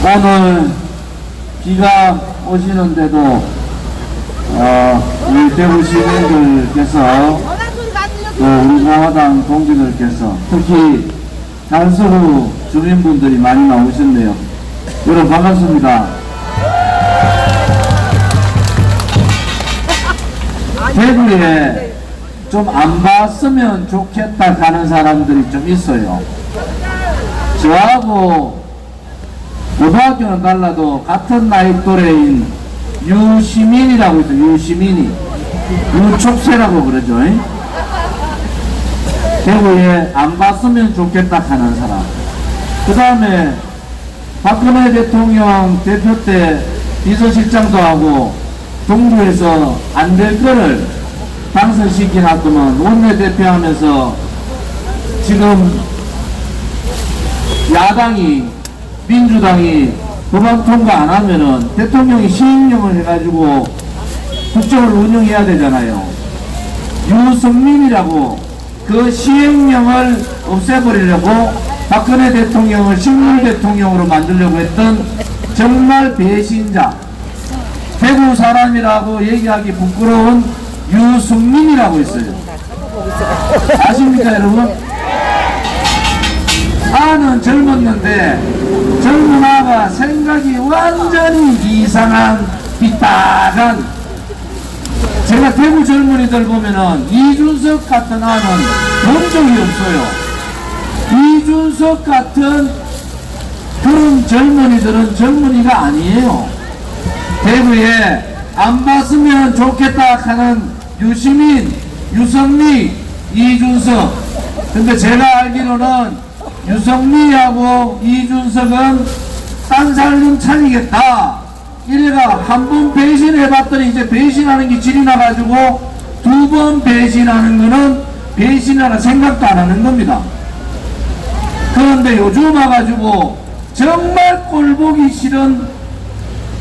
오늘 비가 오시는데도 우리 대구 시민들께서 또 우리 공화당 동지들께서 특히 달서구 주민분들이 많이 나오셨네요. 여러분 반갑습니다. 대구에 좀 안 봤으면 좋겠다 하는 사람들이 좀 있어요. 저하고 고등학교는 달라도 같은 나이 또래인 유시민이라고 있어요. 유시민이 유촉새라고 그러죠. 대구에 안 봤으면 좋겠다 하는 사람. 그 다음에 박근혜 대통령 대표 때 비서실장도 하고 동부에서 안 될 거를 당선시켜놨더만 원내대표 하면서 지금 야당이 민주당이 법안 통과 안 하면은 대통령이 시행령을 해가지고 국정을 운영해야 되잖아요. 유승민이라고 그 시행령을 없애버리려고 박근혜 대통령을 식물 대통령으로 만들려고 했던 정말 배신자, 대구 사람이라고 얘기하기 부끄러운 유승민이라고 있어요. 아십니까 여러분? 아는 젊었는데 젊은 아가 생각이 완전히 이상한 삐딱한, 제가 대구 젊은이들 보면은 이준석 같은 아는 본 적이 없어요. 이준석 같은 그런 젊은이들은 젊은이가 아니에요. 대구에 안 봤으면 좋겠다 하는 유시민, 유성미, 이준석. 근데 제가 알기로는 유성미하고 이준석은 딴살림 차리겠다 이래가 한 번 배신해봤더니 이제 배신하는 게 질이 나가지고 두 번 배신하는 거는 배신하라 생각도 안 하는 겁니다. 그런데 요즘 와가지고 정말 꼴보기 싫은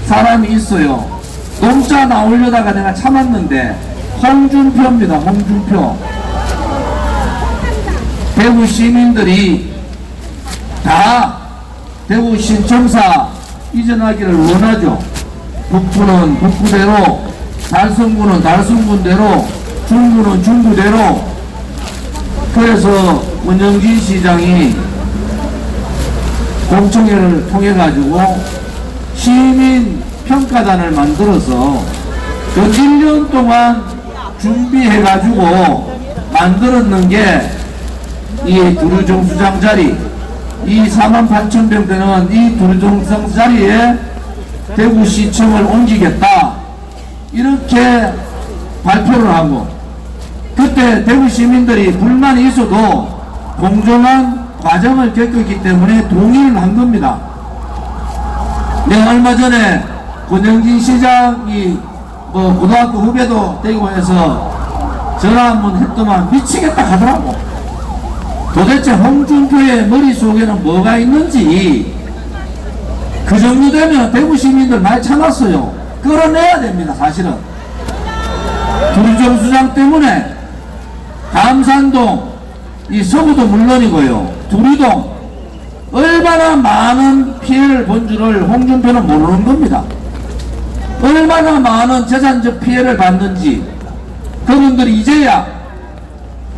사람이 있어요. 농자 나오려다가 내가 참았는데 홍준표입니다. 홍준표. 대구 시민들이 다 대구 신청사 이전하기를 원하죠. 북구는 북구대로, 달성구는 달성군대로, 중구는 중구대로. 그래서 원영진 시장이 공청회를 통해 가지고 시민 평가단을 만들어서 그 1년 동안 준비해 가지고 만들었는 게 이 두류정수장 자리, 이 48,000병 되는 이 두류정수장 자리에 대구시청을 옮기겠다 이렇게 발표를 하고, 그때 대구 시민들이 불만이 있어도 공정한 과정을 겪었기 때문에 동의를 한 겁니다. 내가 얼마 전에 권영진 시장이 고등학교 후배도 대구에서 전화 한번 했더만 미치겠다 하더라고. 도대체 홍준표의 머릿속에는 뭐가 있는지 그 정도 되면 대구 시민들 많이 참았어요. 끌어내야 됩니다. 사실은 두류정수장 때문에 감산동, 이 서구도 물론이고요, 두류동 얼마나 많은 피해를 본 줄을 홍준표는 모르는 겁니다. 얼마나 많은 재산적 피해를 받는지 그분들이 이제야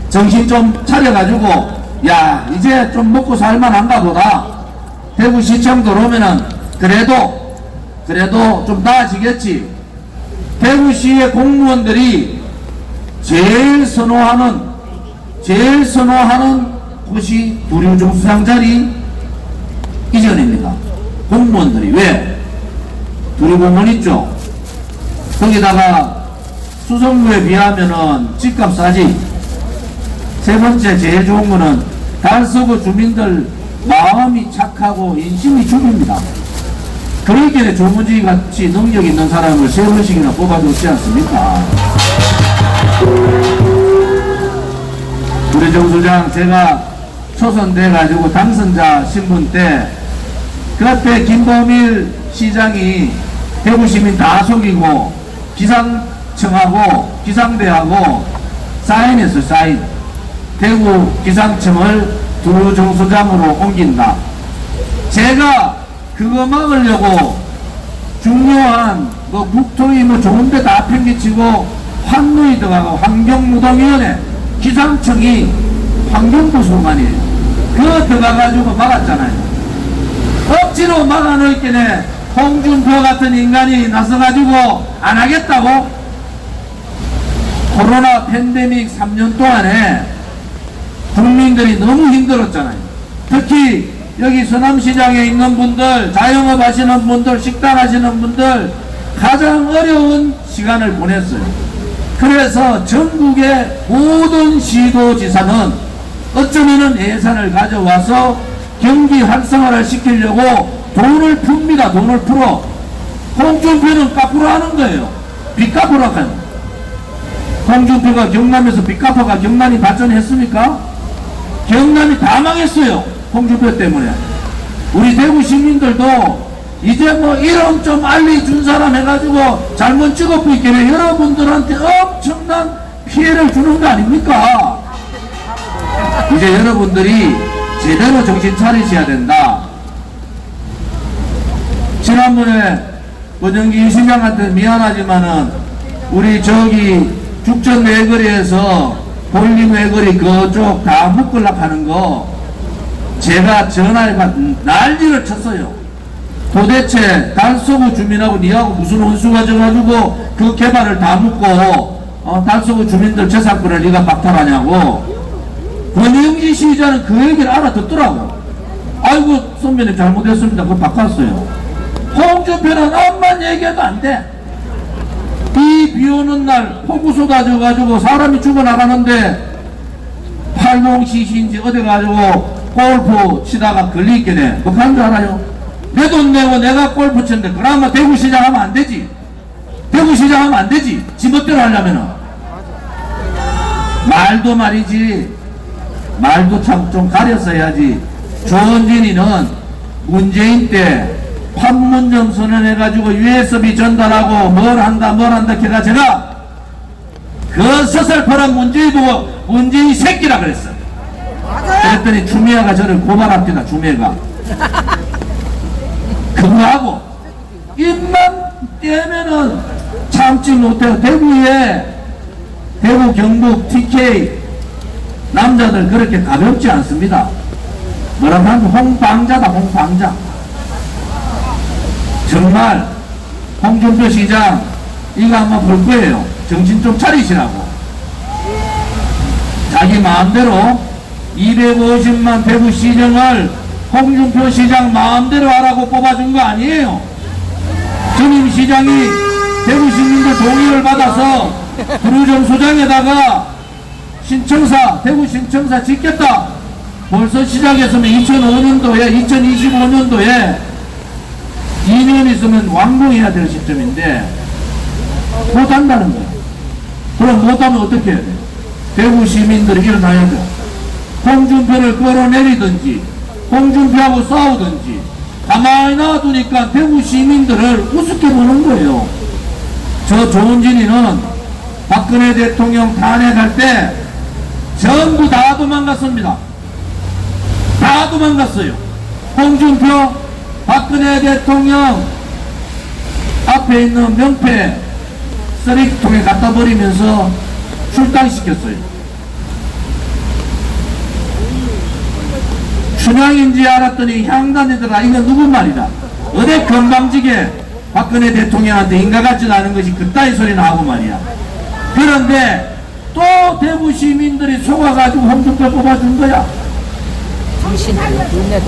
정신 좀 차려가지고 야 이제 좀 먹고 살만한가 보다, 대구시청 들어오면은 그래도 좀 나아지겠지. 대구시의 공무원들이 제일 선호하는 곳이 두류정수장 자리 이전입니다. 공무원들이. 왜? 두류공원 있죠. 거기다가 수성구에 비하면은 집값 싸지. 세 번째 제일 좋은 거는 달서구 주민들 마음이 착하고 인심이 죽입니다. 그러기에 조문지 같이 능력 있는 사람을 세 번씩이나 뽑아줬지 않습니까? 우리 정수장 제가 초선돼가지고 당선자 신분 때 그때 김범일 시장이 대구 시민 다 속이고 기상청하고 기상대하고 사인했어요. 사인. 대구 기상청을 두류정수장으로 옮긴다. 제가 그 그거 막으려고 중요한 뭐 국토위 뭐 좋은데 다 팽개치고 환노위 들어가고 환경노동위원회 기상청이 환경부 소관이에요. 그거 들어가가지고 막았잖아요. 억지로 막아놓을게네 홍준표 같은 인간이 나서가지고 안 하겠다고. 코로나 팬데믹 3년 동안에 국민들이 너무 힘들었잖아요. 특히 여기 서남시장에 있는 분들, 자영업 하시는 분들, 식당 하시는 분들 가장 어려운 시간을 보냈어요. 그래서 전국의 모든 시도지사는 어쩌면은 예산을 가져와서 경기 활성화를 시키려고 돈을 풉니다. 돈을 풀어. 홍준표는 까꾸로 하는 거예요. 빚 갚으러 가요. 홍준표가 경남에서 빚 갚아가 경남이 발전했습니까? 경남이 다 망했어요. 홍준표 때문에. 우리 대구 시민들도 이제 뭐 1억 좀 알려준 사람 해가지고 잘못 찍어보이기에 여러분들한테 엄청난 피해를 주는 거 아닙니까? 이제 여러분들이 제대로 정신 차리셔야 된다. 지난번에 권영기 시장한테 미안하지만은 우리 저기 죽전 외거리에서 볼림 외거리 그쪽 다 묶으려고 하는 거 제가 전화해가 난리를 쳤어요. 도대체 달서구 주민하고 니하고 무슨 혼수가 져가지고 그 개발을 다 묶고 달서구 주민들 재산권을 니가 박탈하냐고. 권영기 시장은 그 얘기를 알아듣더라고. 아이고 선배님 잘못했습니다. 그거 바꿨어요. 홍준표는 암만 얘기해도 안 돼. 이 비오는 날 폭우 쏟아져가지고 사람이 죽어나가는데 팔봉시신지 어디 가지고 골프 치다가 걸리게 돼. 뭐 하는 줄 알아요? 내 돈 내고 내가 골프 치는데 그나마 대구시장 하면 안 되지. 대구시장 하면 안 되지. 지멋대로 하려면은. 말도 말이지. 말도 참 좀 가려서 해야지. 조원진이는 문재인 때 판문점 선언해가지고 USB 전달하고 뭘 한다 걔가 제가 그 서슬퍼런 문재인 보고 문재인 새끼라 그랬어. 그랬더니 주미애가 저를 고발합니다. 주미애가 그거 하고 입만 떼면은 참지 못해요. 대구에 대구 경북 TK 남자들 그렇게 가볍지 않습니다. 뭐라고 하면 홍방자다. 홍방자. 정말 홍준표 시장 이거 한번 볼 거예요. 정신 좀 차리시라고. 자기 마음대로 250만 대구 시정을 홍준표 시장 마음대로 하라고 뽑아준 거 아니에요. 전임 시장이 대구 시민들 동의를 받아서 구류정수장에다가 신청사, 대구 신청사 짓겠다. 벌써 시작했으면 2005년도에 2025년도에 2년 있으면 완공해야 될 시점인데 못한다는 거야. 그럼 못하면 어떻게 해야 돼? 대구 시민들이 일어나야 돼. 홍준표를 끌어내리든지 홍준표하고 싸우든지 가만히 놔두니까 대구 시민들을 우습게 보는 거예요. 저 조은진이는 박근혜 대통령 탄핵할 때 전부 다 도망갔습니다. 다 도망갔어요. 홍준표 박근혜 대통령 앞에 있는 명패 쓰레기통에 갖다 버리면서 출당시켰어요. 춘향인지 알았더니 향단이더라. 이건 누구 말이다. 어디 건방지게 박근혜 대통령한테 인가 같지도 않은 것이 그따위 소리나 하고 말이야. 그런데 또 대구 시민들이 속아가지고 홍준표 뽑아준 거야.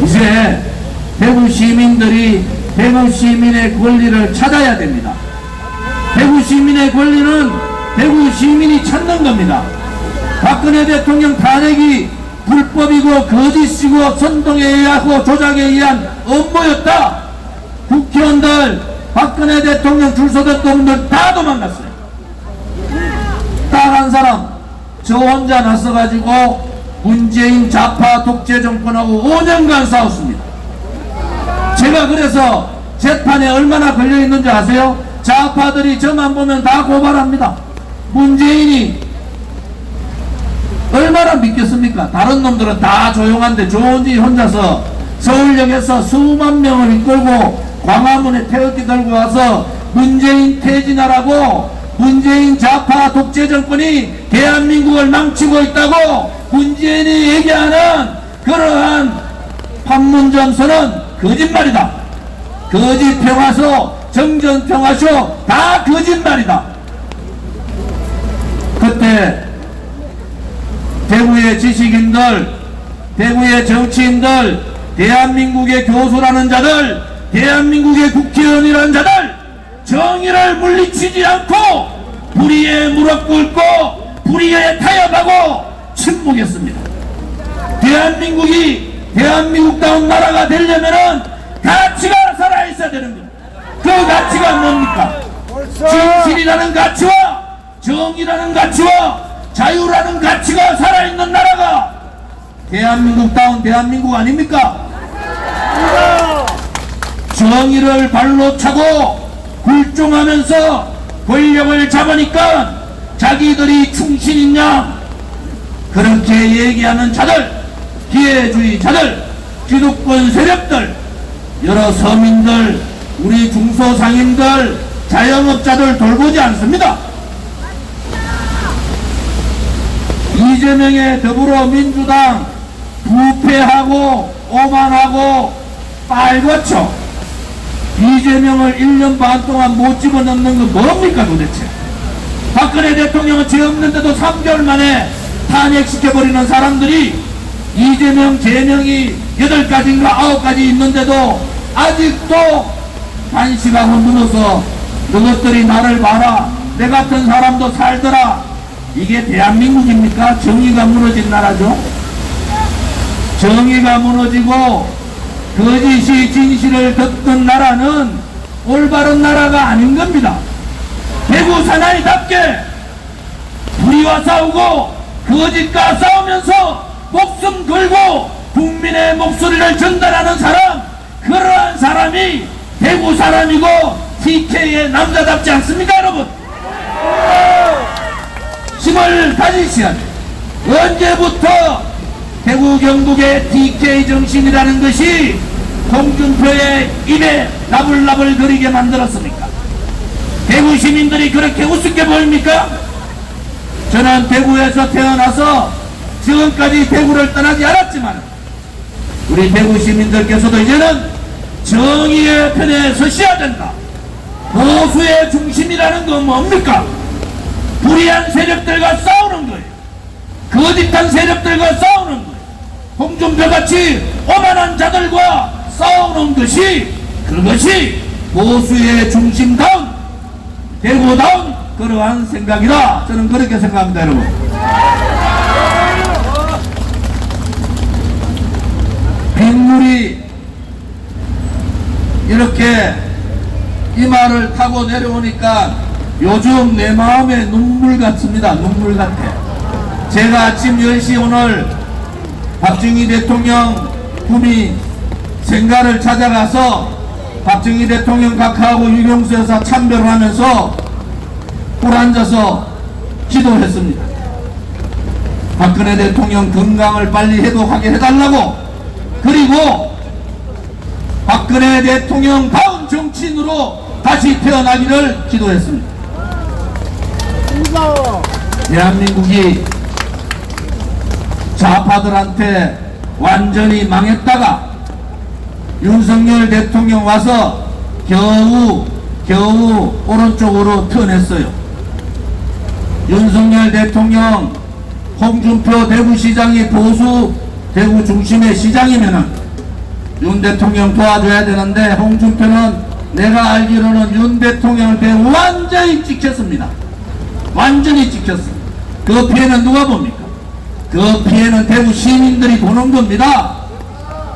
이제 대구 시민들이 대구 시민의 권리를 찾아야 됩니다. 대구 시민의 권리는 대구 시민이 찾는 겁니다. 박근혜 대통령 탄핵이 불법이고 거짓이고 선동에 의하고 조작에 의한 업무였다. 국회의원들 박근혜 대통령 줄 서던 놈들 다 도망갔어요. 딱 한 사람 저 혼자 나서가지고 문재인 좌파 독재 정권하고 5년간 싸웠습니다. 제가 그래서 재판에 얼마나 걸려있는지 아세요? 좌파들이 저만 보면 다 고발합니다. 문재인이 얼마나 믿겠습니까? 다른 놈들은 다 조용한데 조은진이 혼자서 서울역에서 수만 명을 이끌고 광화문에 태극기 들고 와서 문재인 퇴진하라고 문재인 좌파 독재 정권이 대한민국을 망치고 있다고 문재인이 얘기하는 그러한 판문점선은 거짓말이다. 거짓 평화소, 정전 평화쇼 다 거짓말이다. 그때 대구의 지식인들, 대구의 정치인들, 대한민국의 교수라는 자들, 대한민국의 국회의원이라는 자들 정의를 물리치지 않고 불의에 무릎 꿇고 불의에 타협하고 침묵했습니다. 대한민국다운 나라가 되려면은 가치가 살아있어야 되는 겁니다. 그 가치가 뭡니까? 진실이라는 가치와 정의라는 가치와 자유라는 가치가 살아있는 나라가 대한민국다운 대한민국 아닙니까? 정의를 발로 차고 굴종하면서 권력을 잡으니까 자기들이 충신이냐 그렇게 얘기하는 자들, 기회주의자들, 기득권 세력들, 여러 서민들, 우리 중소상인들, 자영업자들 돌보지 않습니다. 이재명의 더불어민주당 부패하고 오만하고 빨갛죠. 이재명을 1년 반 동안 못 집어넣는 건 뭡니까 도대체? 박근혜 대통령은 죄 없는데도 3개월 만에 탄핵시켜버리는 사람들이 이재명 제명이 8가지인가 9가지 있는데도 아직도 단식하고 누워서 너것들이 나를 봐라, 내 같은 사람도 살더라. 이게 대한민국입니까? 정의가 무너진 나라죠. 정의가 무너지고 거짓이 진실을 덮던 나라는 올바른 나라가 아닌 겁니다. 대구 사나이답게 불의와 싸우고 거짓과 싸우면서 목숨 걸고 국민의 목소리를 전달하는 사람, 그러한 사람이 대구 사람이고 TK의 남자답지 않습니까 여러분? 힘을 가지셔야 돼요. 언제부터 대구 경북의 TK 정신이라는 것이 홍준표의 입에 나불나불 거리게 만들었습니까? 대구 시민들이 그렇게 우습게 보입니까? 저는 대구에서 태어나서 지금까지 대구를 떠나지 않았지만 우리 대구 시민들께서도 이제는 정의의 편에 서셔야 된다. 보수의 중심이라는 건 뭡니까? 불의한 세력들과 싸우는 거예요. 거짓한 세력들과 싸우는 거예요. 홍준표같이 오만한 자들과 싸우는 것이, 그것이 보수의 중심다운 대구다운 그러한 생각이다. 저는 그렇게 생각합니다 여러분. 빗물이 이렇게 이마를 타고 내려오니까 요즘 내 마음에 눈물 같습니다. 눈물 같아. 제가 아침 10시 오늘 박정희 대통령 구미 생가를 찾아가서 박정희 대통령 각하하고 유경수 여사 참배를 하면서 꿀 앉아서 기도했습니다. 박근혜 대통령 건강을 빨리 회복하게 해달라고, 그리고 박근혜 대통령 다운 정치인으로 다시 태어나기를 기도했습니다. 대한민국이 좌파들한테 완전히 망했다가 윤석열 대통령 와서 겨우 오른쪽으로 턴했어요. 윤석열 대통령, 홍준표 대구시장이 보수 대구 중심의 시장이면은 윤 대통령 도와줘야 되는데 홍준표는 내가 알기로는 윤 대통령한테 완전히 찍혔습니다. 완전히 찍혔어. 그 피해는 누가 봅니까? 그 피해는 대구 시민들이 보는 겁니다.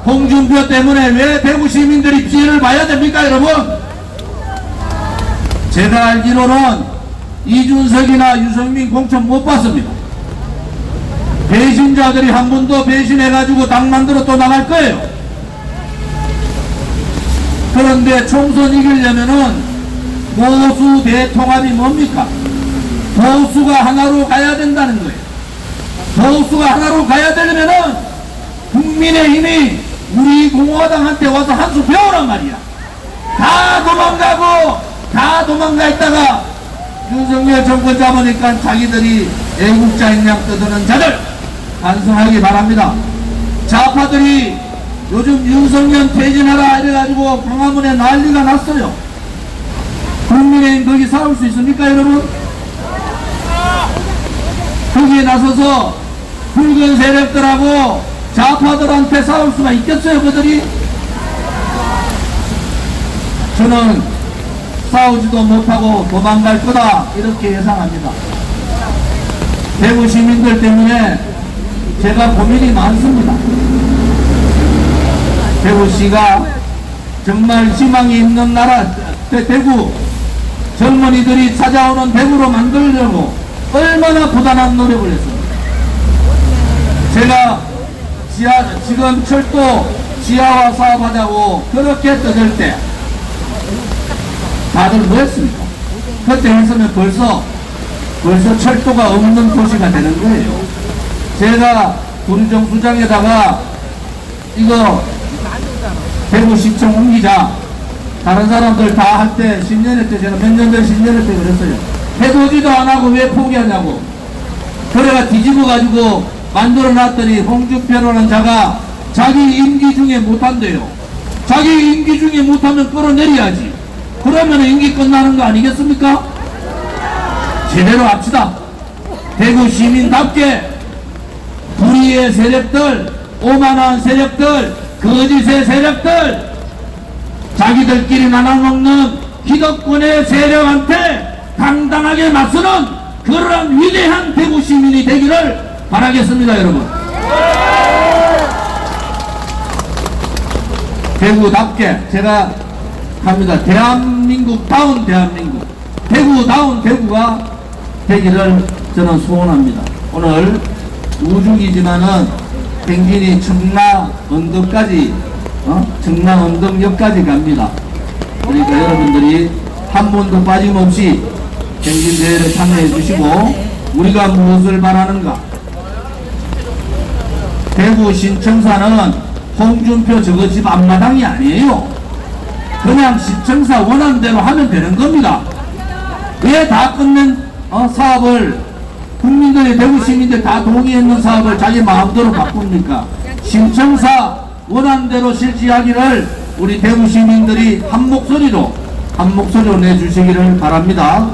홍준표 때문에 왜 대구 시민들이 피해를 봐야 됩니까 여러분? 제가 알기로는 이준석이나 유승민 공천 못 받습니다. 배신자들이 한 번 더 배신해가지고 당 만들어 또 나갈 거예요. 그런데 총선 이기려면은 보수 대통합이 뭡니까? 보수가 하나로 가야 된다는 거예요. 보수가 하나로 가야 되려면은 국민의힘이 우리 공화당한테 와서 한 수 배우란 말이야. 다 도망가 있다가 윤석열 정권 잡으니까 자기들이 애국자인 양 떠드는 자들 반성하기 바랍니다. 좌파들이 요즘 윤석열 퇴진하라 이래가지고 광화문에 난리가 났어요. 국민의힘 거기 싸울 수 있습니까 여러분? 거기에 나서서 붉은 세력들하고 좌파들한테 싸울 수가 있겠어요 그들이? 저는 싸우지도 못하고 도망갈 거다 이렇게 예상합니다. 대구 시민들 때문에 제가 고민이 많습니다. 대구시가 정말 희망이 있는 나라 대구 젊은이들이 찾아오는 대구로 만들려고 얼마나 부단한 노력을 했습니다. 제가 지금 철도 지하화 사업하자고 그렇게 떠들 때 다들 뭐 했습니까? 그때 했으면 벌써 철도가 없는 도시가 되는 거예요. 제가 군정수장에다가 이거 대구시청 옮기자 다른 사람들 다 할 때 10년에 때 제가 몇 년 전 10년에 때 그랬어요. 해보지도 안 하고 왜 포기하냐고. 그래가 뒤집어 가지고 만들어 놨더니 홍준표라는 자가 자기 임기 중에 못한대요. 자기 임기 중에 못하면 끌어내려야지. 그러면 임기 끝나는 거 아니겠습니까? 제대로 합시다. 대구 시민답게 불의의 세력들, 오만한 세력들, 거짓의 세력들, 자기들끼리 나눠먹는 기득권의 세력한테 당당하게 맞서는 그러한 위대한 대구 시민이 되기를 바라겠습니다 여러분. 대구답게 제가 합니다. 대한민국다운 대한민국, 대구다운 대구가 되기를 저는 소원합니다. 오늘 우중이지만은 행진이 청라 언덕까지 청라 언덕역까지 갑니다. 그러니까 여러분들이 한 번도 빠짐없이 행진대회를 참여해 주시고 우리가 무엇을 바라는가. 대구 신청사는 홍준표 저거 집 앞마당이 아니에요. 그냥 시청사 원하는 하면 되는 겁니다. 왜 다 끝낸 사업을 국민들이 대구 시민들 다 동의했는 사업을 자기 마음대로 바꿉니까? 신청사 원하는 대로 실시하기를 우리 대구 시민들이 한 목소리로 내주시기를 바랍니다.